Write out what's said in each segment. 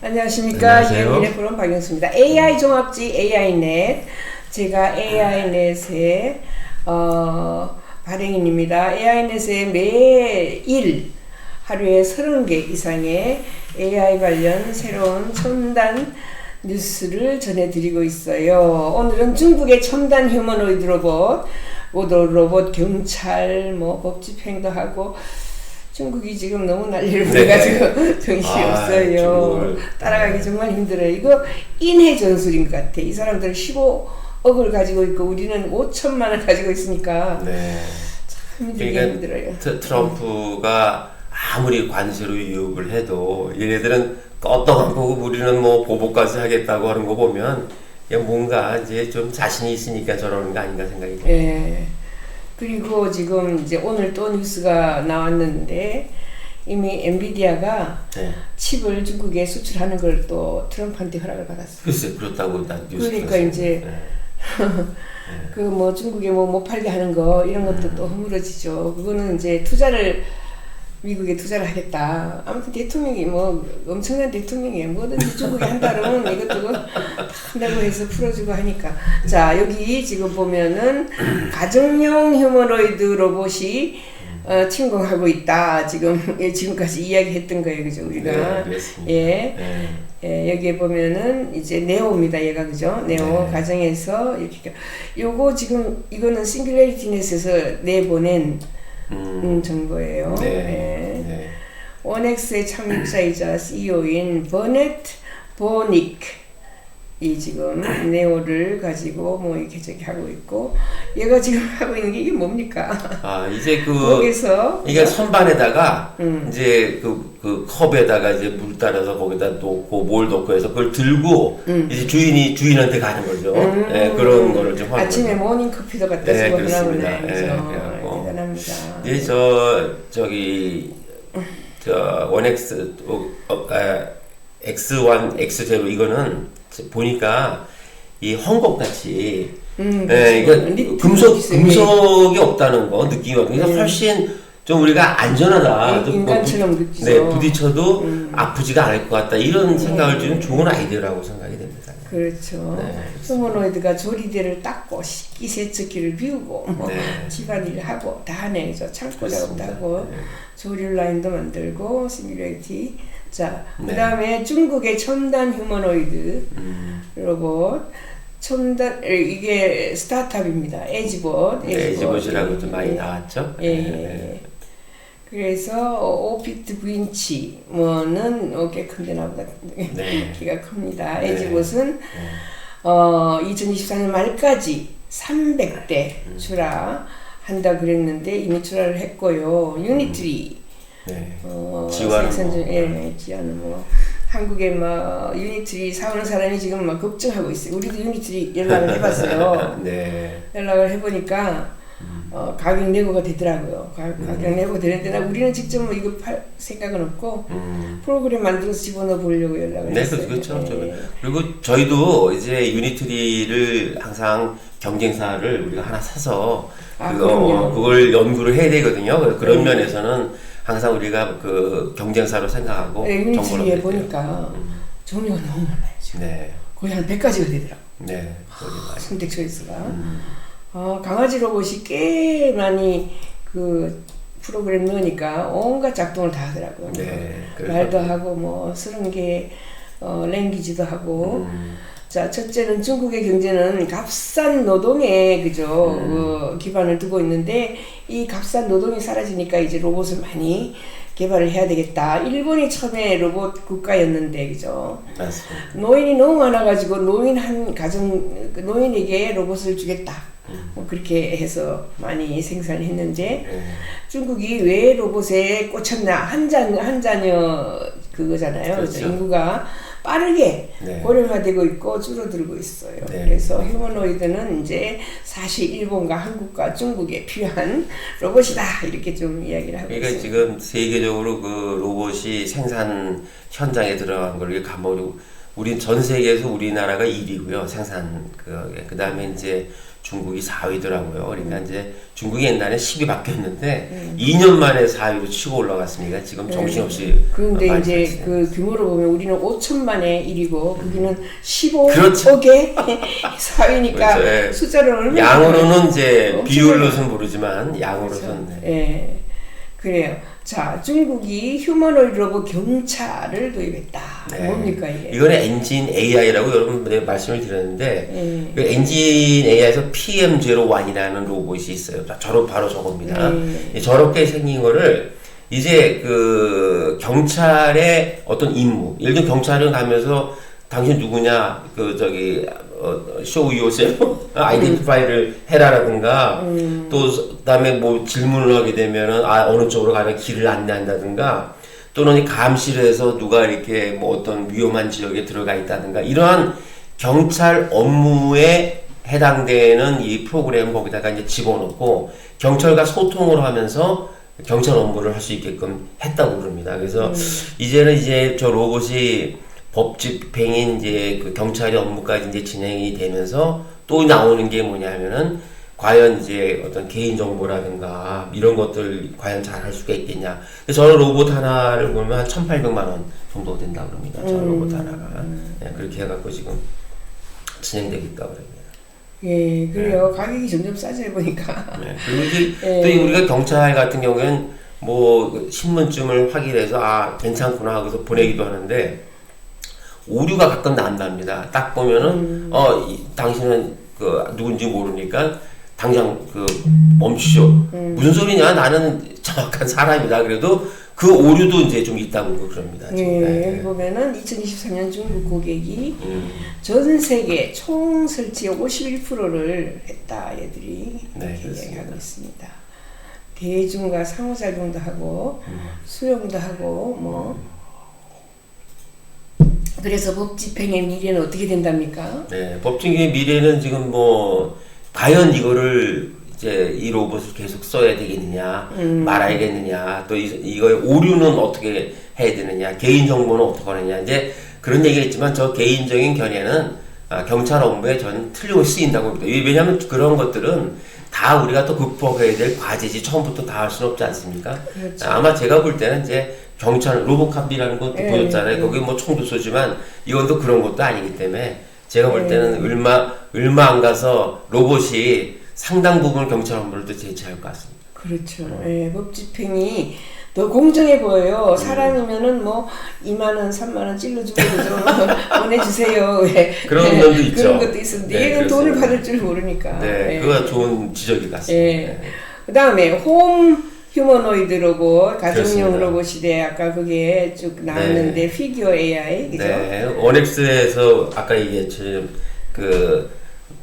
안녕하십니까. 안녕하세요. 이은민의 프로 박영수입니다. AI 종합지 AI넷. 제가 AI넷의 발행인입니다. AI넷에 매일 하루에 30개 이상의 AI 관련 새로운 첨단 뉴스를 전해드리고 있어요. 오늘은 중국의 첨단 휴머노이드 로봇, 로봇 경찰, 법 집행도 하고, 중국이 지금 너무 난리를 부려가지고 정신이 없어요. 따라가기 정말 힘들어요. 이거 인해 전술인 것 같아. 이 사람들은 15억을 가지고 있고 우리는 5천만 원 가지고 있으니까 참 힘들어요. 트럼프가 아무리 관세로 유혹을 해도 얘네들은 껐떡 보고 우리는 보복까지 하겠다고 하는 거 보면 그냥 뭔가 이제 좀 자신이 있으니까 저러는 거 아닌가 생각이 들어요. 네. 그리고 지금 이제 오늘 또 뉴스가 나왔는데 이미 엔비디아가 칩을 중국에 수출하는 걸 또 트럼프한테 허락을 받았어요. 글쎄 그렇다고 난 뉴스 그러니까 들었어요. 이제 중국에 못 팔게 하는 거 이런 것도 또 허물어지죠. 그거는 이제 미국에 투자를 하겠다. 아무튼 대통령이 엄청난 대통령이에요. 뭐든지 중국에 한다면 이것저것 다 한다고 해서 풀어주고 하니까. 자, 여기 지금 보면은 가정용 휴머노이드 로봇이 침공하고 있다. 지금까지 이야기했던 거예요, 그죠? 우리가. 여기에 보면은 이제 네오입니다, 얘가, 그죠? 네오 가정에서 이렇게. 요거 지금 이거는 싱귤레리티 넷에서 내보낸 정보예요. 원엑스의 창립자이자 CEO인 버넷 보닉이 지금 네오를 가지고 이렇게 하고 있고, 얘가 지금 하고 있는 게 이게 뭡니까? 이제 거기서 이게 선반에다가 이제 그 컵에다가 이제 물 따라서 거기다 놓고 뭘 넣고 해서 그걸 들고 이제 주인한테 가는 거죠. 그런 거를 좀 하는 아침에 거죠. 모닝 커피도 갖다 주고 그렇습니다. 그러나 대단합니다. 이제 원엑스 X1, X0 이거는 보니까 이 헝겊같이 이게 금속이 없다는 거 느낌이 그래서 훨씬 좀 우리가 안전하다. 인간처럼 느끼죠. 부딪혀도 아프지가 않을 것 같다. 이런 생각을 주는 좋은 아이디어라고 생각이 됩니다. 그렇죠. 휴머노이드가 조리대를 닦고 식기 세척기를 비우고 집안일을 하고 다 하네. 창고 작업도 하고 조리 라인도 만들고 시뮬레이티. 자, 그 다음에 중국의 첨단 휴머노이드 로봇. 이게 스타트업입니다. 에지봇이라고 좀 많이 나왔죠. 그래서 오피트 브인치는 꽤 큰데 나보다 키가 큽니다. 에지봇은 2024년 말까지 300대 출하한다 그랬는데 이미 출하를 했고요. 유니트리 지원은 한국에 유니트리 사오는 사람이 지금 걱정하고 있어요. 우리도 유니트리 연락을 해봤어요. 연락을 해보니까 가격 내고가 되더라고요. 가격 내고 되는데 우리는 직접 이거 팔 생각은 없고 프로그램 만들어서 집어넣어 보려고 연락을 했어요. 그렇죠. 그리고 저희도 이제 유니트리를 항상 경쟁사를 우리가 하나 사서 그걸 연구를 해야 되거든요. 그런 면에서는 항상 우리가 그 경쟁사로 생각하고 유니트리에 보니까 종류가 너무 많아요. 지금. 거의 한 100가지가 되더라고요. 선택 초이스가. 강아지 로봇이 꽤 많이 프로그램 넣으니까 온갖 작동을 다 하더라고요. 말도 하고 스런 게 랭귀지도 하고. 자, 첫째는 중국의 경제는 값싼 노동에 기반을 두고 있는데 이 값싼 노동이 사라지니까 이제 로봇을 많이 개발을 해야 되겠다. 일본이 처음에 로봇 국가였는데 맞습니다. 노인이 너무 많아가지고 노인에게 로봇을 주겠다. 그렇게 해서 많이 생산했는데 중국이 왜 로봇에 꽂혔나 한 자녀 그거잖아요. 그렇죠. 인구가 빠르게 고령화되고 있고 줄어들고 있어요. 그래서 휴머노이드는 이제 사실 일본과 한국과 중국에 필요한 로봇이다 이렇게 좀 이야기를 하고 있어요. 지금 세계적으로 그 로봇이 생산 현장에 들어간 걸 가보고 우리 전 세계에서 우리나라가 1위고요. 생산 그 다음에 이제 중국이 4위더라고요. 그러니까 이제 중국이 옛날에 10위 바뀌었는데 2년 만에 4위로 치고 올라갔으니까 지금 정신없이. 그런데 이제 그 규모로 보면 우리는 5천만에 1위고 거기는 15억에 그렇죠. 4위니까 그렇죠. 예. 숫자는 얼마나 양으로는 이제 비율로는 모르지만 양으로서는. 그렇죠. 예. 그래요. 자, 중국이 휴머노이드 로봇 경차를 도입했다. 네. 뭡니까 이게? 이거는 엔진 AI라고 여러분들에 말씀을 드렸는데 그 엔진 AI에서 PM01이라는 로봇이 있어요. 바로 저겁니다. 저렇게 생긴 거를 이제 그 경찰의 어떤 임무, 예를 들어 경찰은 가면서 당신 누구냐, 그 저기 show yourself, 아이덴티파이를 해라라든가 또 그다음에 뭐 질문을 하게 되면은 어느 쪽으로 가면 길을 안내한다든가 또는 감시를 해서 누가 이렇게 뭐 어떤 위험한 지역에 들어가 있다든가 이러한 경찰 업무에 해당되는 이 프로그램 거기다가 이제 집어넣고 경찰과 소통을 하면서 경찰 업무를 할 수 있게끔 했다고 그럽니다. 그래서 이제는 이제 저 로봇이 법 집행인 이제 그 경찰의 업무까지 이제 진행이 되면서 또 나오는 게 뭐냐면은 과연 이제 어떤 개인 정보라든가 이런 것들 과연 잘 할 수가 있겠냐. 저 로봇 하나를 보면 한 1,800만 원 정도 된다 그럽니다. 저 로봇 하나가. 네, 그렇게 해갖고 지금 진행되고 있다고 그럽니다. 예, 그래요. 네. 가격이 점점 싸져 보니까. 네, 그리고 이제 또 우리가 경찰 같은 경우에는 뭐 신문쯤을 확인해서 괜찮구나 하고서 보내기도 하는데 오류가 가끔 난답니다. 딱 보면은 당신은 그 누군지 모르니까 당장 그 멈추죠. 무슨 소리냐? 나는 정확한 사람이다. 그래도 그 오류도 이제 좀 있다고 그럽니다. 네, 여기 보면은 2023년 중국 고객이 전 세계 총 설치의 51%를 했다. 얘들이 이렇게 이야기하고 있습니다. 대중과 상호작용도 하고 수용도 하고 뭐. 그래서 법 집행의 미래는 어떻게 된답니까? 네, 법 집행의 미래는 지금 뭐 과연 이거를 이제 이 로봇을 계속 써야 되겠느냐, 말아야겠느냐, 또 이거의 오류는 어떻게 해야 되느냐, 개인 정보는 어떻게 하느냐, 이제 그런 얘기가 있지만 저 개인적인 견해는 경찰 업무에 저는 틀림없이 쓰인다고 봅니다. 왜냐하면 그런 것들은 다 우리가 또 극복해야 될 과제지 처음부터 다 할 수는 없지 않습니까? 그렇죠. 아마 제가 볼 때는 이제 경찰 로보캅이라는 것도 보였잖아요. 거기 뭐 총도 쏘지만 이건 또 그런 것도 아니기 때문에 제가 볼 때는 얼마 안 가서 로봇이 상당 부분 경찰 업무를 또 대체할 것 같습니다. 그렇죠. 예, 법 집행이 더 공정해 보여요. 사람이면은 뭐 2만 원, 3만 원 찔러주고 좀 보내주세요. 그런 면도 있죠. 그런 것도 있었는데 얘는 그렇습니다. 돈을 받을 줄 모르니까. 네, 그거 좋은 지적이 같습니다. 그 다음에 홈 휴머노이드 로봇, 가정용 그렇습니다. 로봇 시대 아까 그게 쭉 나왔는데 피규어 AI 그죠? 네, 원엑스에서 아까 얘기했처럼 그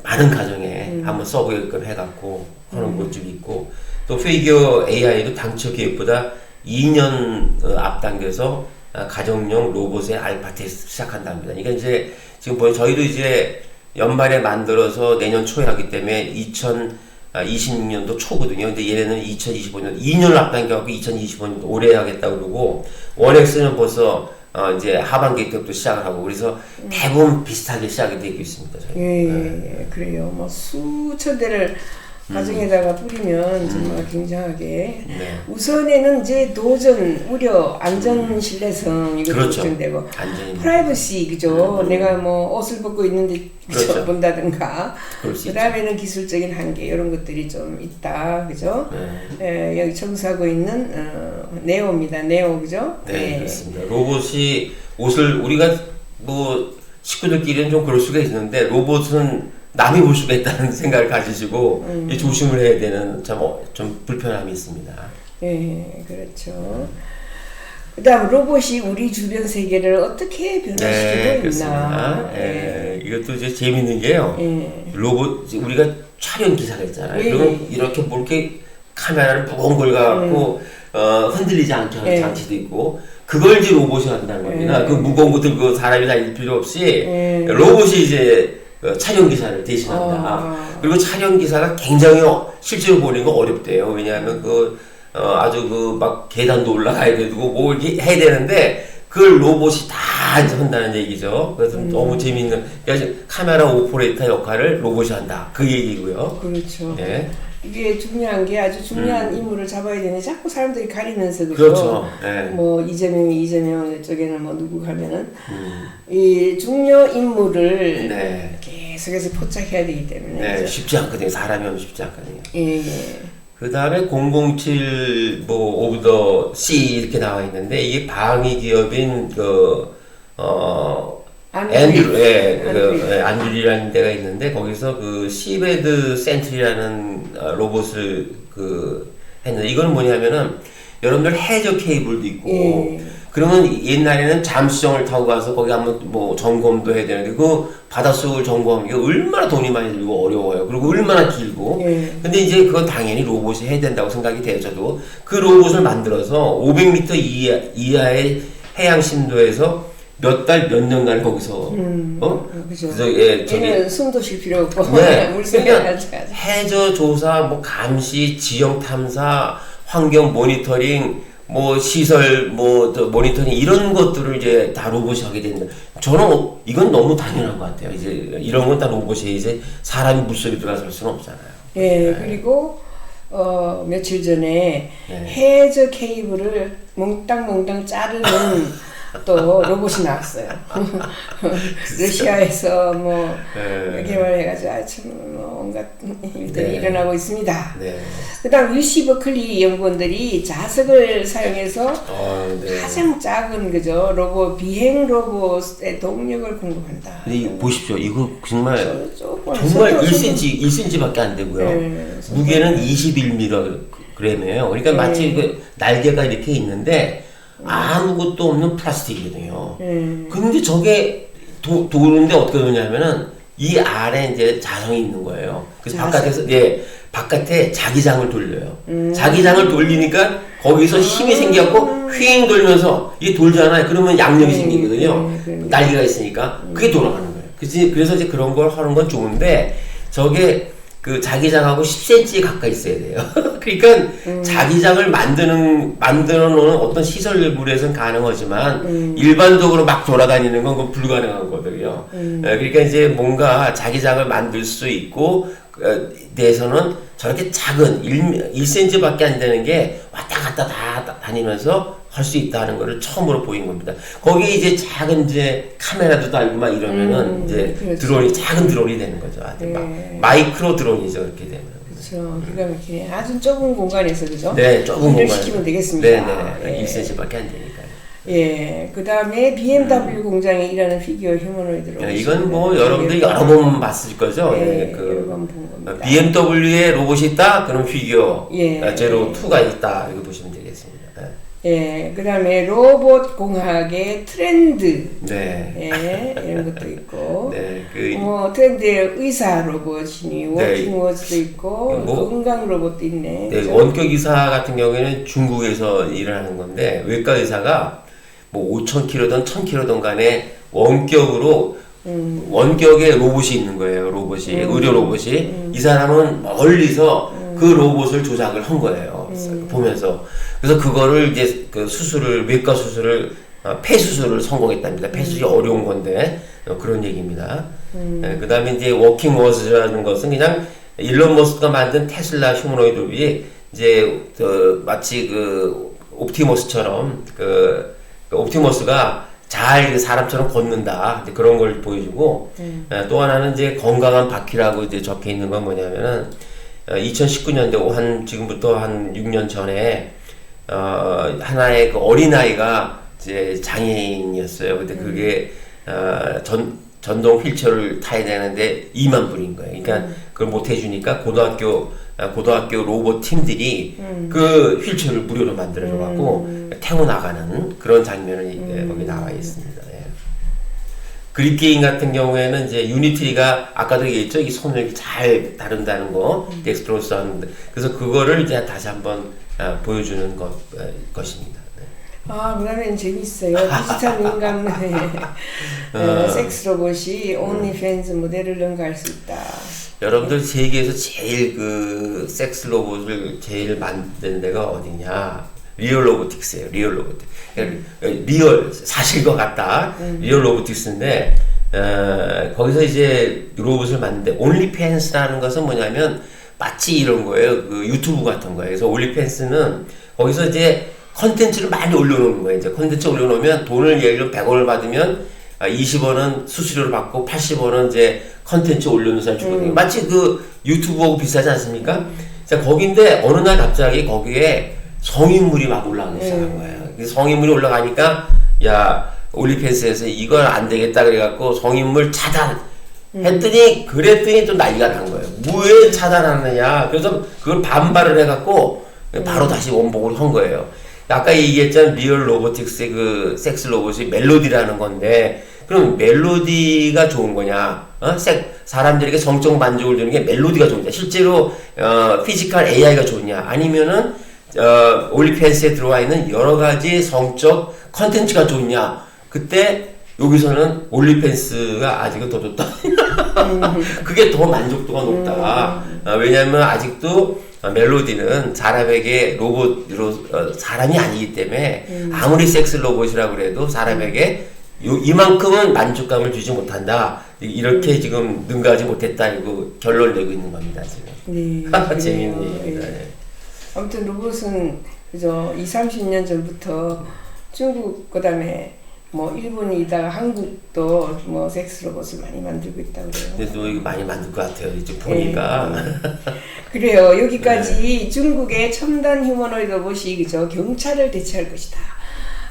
많은 가정에 한번 써보게끔 해갖고 하는 곳들이 있고 또 피규어 AI도 당초 계획보다 2년 앞당겨서 가정용 로봇의 알파 테스트 시작한답니다. 그러니까 이제 지금 보면 저희도 이제 연말에 만들어서 내년 초에 하기 때문에 2026년도 초거든요. 근데 얘네는 2025년 2년을 앞당겨갖고 2025년 올해 하겠다고 그러고 원엑스는 벌써 이제 하반기 때부터 시작을 하고 그래서 대부분 비슷하게 시작이 되고 있습니다. 예, 그래요. 뭐 수천 대를 가정에다가 뿌리면 정말 굉장하게 우선에는 이제 도전, 우려, 안전 신뢰성 이것도 그렇죠. 걱정되고 프라이버시 그죠? 내가 뭐 옷을 벗고 있는데 그렇죠. 본다든가 그 다음에는 기술적인 한계 이런 것들이 좀 있다 그죠? 여기 청소하고 있는 네오입니다. 네오 그죠? 네, 그렇습니다. 로봇이 옷을 우리가 뭐 식구들끼리는 좀 그럴 수가 있는데 로봇은 남이 볼 수가 있다는 생각을 가지시고 조심을 해야 되는 좀 불편함이 있습니다. 네, 그렇죠. 그다음 로봇이 우리 주변 세계를 어떻게 변화시키고 있나? 이것도 이제 재밌는 게요. 로봇 우리가 촬영 기사가 있잖아요. 그럼 이렇게 뭐 이렇게 카메라를 무거운 걸 갖고 흔들리지 않게 하는 장치도 있고. 그걸 이제 로봇이 한다는 겁니다. 그 무거운 거 들고 사람이 다닐 필요 없이 로봇이 이제 촬영 기사를 대신한다. 그리고 촬영 기사가 굉장히 실제로 보는 거 어렵대요. 왜냐하면 아주 막 계단도 올라가야 되고 뭐 이렇게 해야 되는데 그걸 로봇이 다 이제 한다는 얘기죠. 그래서 너무 재미있는, 그러니까 카메라 오퍼레이터 역할을 로봇이 한다. 그 얘기고요. 그렇죠. 네. 이게 중요한 게 아주 중요한 인물을 잡아야 되는데 자꾸 사람들이 가리면서 그렇죠. 네. 뭐 이재명 쪽에는 뭐 누구 가면은 이 중요 인물을 네. 계속해서 포착해야 되기 때문에 네, 쉽지 않거든요. 사람이 하면 쉽지 않거든요. 예. 그 다음에 007 뭐 오브 더 C 이렇게 나와 있는데 이게 방위 기업인 안드리라는 데가 있는데 거기서 그 시베드 센트리라는 로봇을 했는데 이건 뭐냐면은 여러분들 해저 케이블도 있고 그러면 옛날에는 잠수정을 타고 가서 거기 한번 뭐 점검도 해야 되는데 그 바닷속을 점검하는 게 얼마나 돈이 많이 들고 어려워요. 그리고 얼마나 길고. 근데 이제 그건 당연히 로봇이 해야 된다고 생각이 돼요. 저도 그 로봇을 만들어서 500m 이하의 해양 심도에서 몇 달, 몇 년간 거기서, 그죠. 그래서, 예, 얘는 숨도 쉴 필요 없고, 네. 물속에 그러니까 가지. 해저 조사, 뭐 감시, 지형 탐사, 환경 모니터링, 뭐 시설, 뭐 모니터링 이런 것들을 이제 다 로봇이 하게 된다. 저는 이건 너무 당연한 것 같아요. 이제 이런 건 다 로봇이 이제 사람이 물속에 들어갈 수는 없잖아요. 예, 그리고 며칠 전에 네. 해저 케이블을 몽땅 자르는 또 로봇이 나왔어요. 러시아에서 뭐 개발해가지고 뭐 온갖 일들이 일어나고 있습니다. 그다음 유시 버클리 연구원들이 자석을 사용해서 가장 작은 그죠 로봇 비행 로봇의 동력을 공급한다. 근데 이거 보십시오. 이거 정말 1cm밖에 안 되고요. 무게는 21mg이에요. 그러니까 마치 그 날개가 이렇게 있는데. 아무것도 없는 플라스틱이거든요. 근데 저게 도는데 어떻게 되냐면은 이 아래 이제 자성이 있는 거예요. 그래서 바깥에 자기장을 돌려요. 자기장을 돌리니까 거기서 힘이 생겨갖고 휘잉 돌면서 이게 돌잖아요. 그러면 양력이 생기거든요. 날개가 있으니까 그게 돌아가는 거예요. 그래서 이제 그런 걸 하는 건 좋은데 저게 그 자기장하고 10cm 가까이 있어야 돼요. 그러니까 자기장을 만들어 놓은 어떤 시설물에서는 가능하지만 일반적으로 막 돌아다니는 건 그건 불가능한 거거든요. 그러니까 이제 뭔가 자기장을 만들 수 있고 내에서는 저렇게 작은 1cm밖에 안 되는 게 왔다 갔다 다 다니면서 할 수 있다는 거를 처음으로 보인 겁니다. 거기에 이제 작은 이제 카메라도 달고 막 이러면은 이제 그렇죠. 드론이 작은 드론이 되는 거죠. 마이크로 드론이죠. 그렇게 되면. 그렇죠. 기가 막히네. 아주 좁은 공간에서 그죠? 네, 좁은 공간. 시키면 되겠습니다. 네. 1cm밖에 안 되니까요. 예, 그 다음에 BMW 공장에 일하는 피규어 휴머노이드로. 이건 뭐 여러분들이 여러 번 봤을 거죠. 여러 번 본 겁니다. BMW에 로봇이 있다? 그럼 피규어 제로 2가 있다. 이렇게 보시면 되겠습니다. 예, 그 다음에 로봇 공학의 트렌드. 이런 것도 있고. 뭐, 트렌드의 의사 로봇이니, 워킹워즈도 있고, 건강 로봇도 있네. 원격 의사 같은 경우에는 중국에서 일을 하는 건데, 외과 의사가 뭐 5,000km든 1,000km든 간에 원격의 로봇이 있는 거예요. 의료 로봇이. 이 사람은 멀리서 그 로봇을 조작을 한 거예요. 보면서. 그래서 그거를 이제 외과 수술을, 폐수술을 성공했답니다. 폐수술이 어려운 건데, 그런 얘기입니다. 그 다음에 이제 워킹워즈라는 것은 그냥 일론 머스크가 만든 테슬라 휴머노이드이 이제, 마치 옵티머스처럼, 옵티머스가 잘 사람처럼 걷는다. 그런 걸 보여주고, 또 하나는 이제 건강한 바퀴라고 이제 적혀 있는 건 뭐냐면은, 2019년도 지금부터 한 6년 전에, 하나의 그 어린아이가 이제 장애인이었어요. 근데 그게, 전동 휠체어를 타야 되는데 2만 불인 거예요. 그러니까 그걸 못 해주니까 고등학교 로봇 팀들이 그 휠체어를 무료로 만들어줘갖고 태워나가는 그런 장면이 거기 나와 있습니다. 그립 게임 같은 경우에는 이제 유니트리가 아까도 얘기했죠. 이 손을 잘 다룬다는 거, 덱스트로스 하는데. 그래서 그거를 이제 다시 한번 보여주는 것입니다. 그 다음에 재밌어요. 디지털 민간 섹스 로봇이 온리팬스 모델을 능가할 수 있다. 여러분들 세계에서 제일 섹스 로봇을 제일 만든 데가 어디냐? 리얼 로보틱스예요. 리얼 로보틱. 리얼 사실과 같다. 리얼 로보틱스인데 거기서 이제 로봇을 만드는데 온리팬스라는 것은 뭐냐면 마치 이런 거예요. 그 유튜브 같은 거예요. 그래서 온리팬스는 거기서 이제 컨텐츠를 많이 올려놓는 거예요. 이제 컨텐츠 올려놓으면 돈을 예를 들어 100원을 받으면 20원은 수수료를 받고 80원은 이제 컨텐츠 올려놓는 사람이 주거든요. 마치 그 유튜브하고 비슷하지 않습니까? 자, 거긴데 어느 날 갑자기 거기에 성인물이 막 올라가기 시작한 거예요. 그래서 성인물이 올라가니까 야, 올리팬스에서 이건 안 되겠다 그래갖고 성인물 차단 했더니 그랬더니 또 난리가 난 거예요. 왜 차단하느냐. 그래서 그걸 반발을 해갖고 바로 다시 원복으로 한 거예요. 아까 얘기했잖아. 리얼 로보틱스의 그 섹스 로봇이 멜로디라는 건데 그럼 멜로디가 좋은 거냐? 사람들에게 성적 만족을 주는 게 멜로디가 좋냐? 실제로 피지컬 AI가 좋냐? 아니면은 올리팬스에 들어와 있는 여러 가지 성적 컨텐츠가 좋냐? 그때 여기서는 올리팬스가 아직은 더 좋다. 그게 더 만족도가 높다. 왜냐하면 아직도 멜로디는 사람에게 로봇으로 사람이 아니기 때문에 아무리 섹스 로봇이라고 그래도 사람에게 이만큼은 만족감을 주지 못한다. 이렇게 지금 능가하지 못했다. 이거 결론을 내고 있는 겁니다. 지금. 네. 재미있는 얘기입니다. 네. 아무튼 로봇은 그죠 20-30년 전부터 중국 그다음에 뭐 일본이다가 한국도 뭐 섹스 로봇을 많이 만들고 있다고 그래요. 근데 또 이거 많이 만들 것 같아요. 이제 보니까. 그래요. 여기까지 중국의 첨단 휴머노이드 로봇이 그죠 경찰을 대체할 것이다.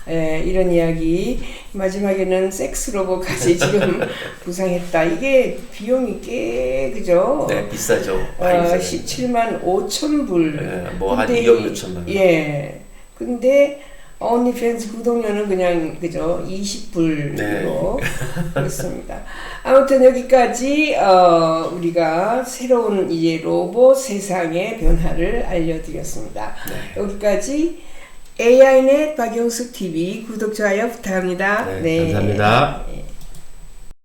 이런 이야기. 마지막에는 섹스 로봇까지 지금 구상했다. 이게 비용이 꽤 그죠? 네, 비싸죠. 17만 5천 불. 뭐 한 2억 6천만 원. 예. 근데 온리팬스 구독료는 그냥 그죠 20불로 네. 그렇습니다. 아무튼 여기까지 우리가 새로운 이제 로봇 세상의 변화를 알려드렸습니다. 네. 여기까지 AI넷 박영숙 TV 구독 좋아요 부탁합니다. 네, 감사합니다.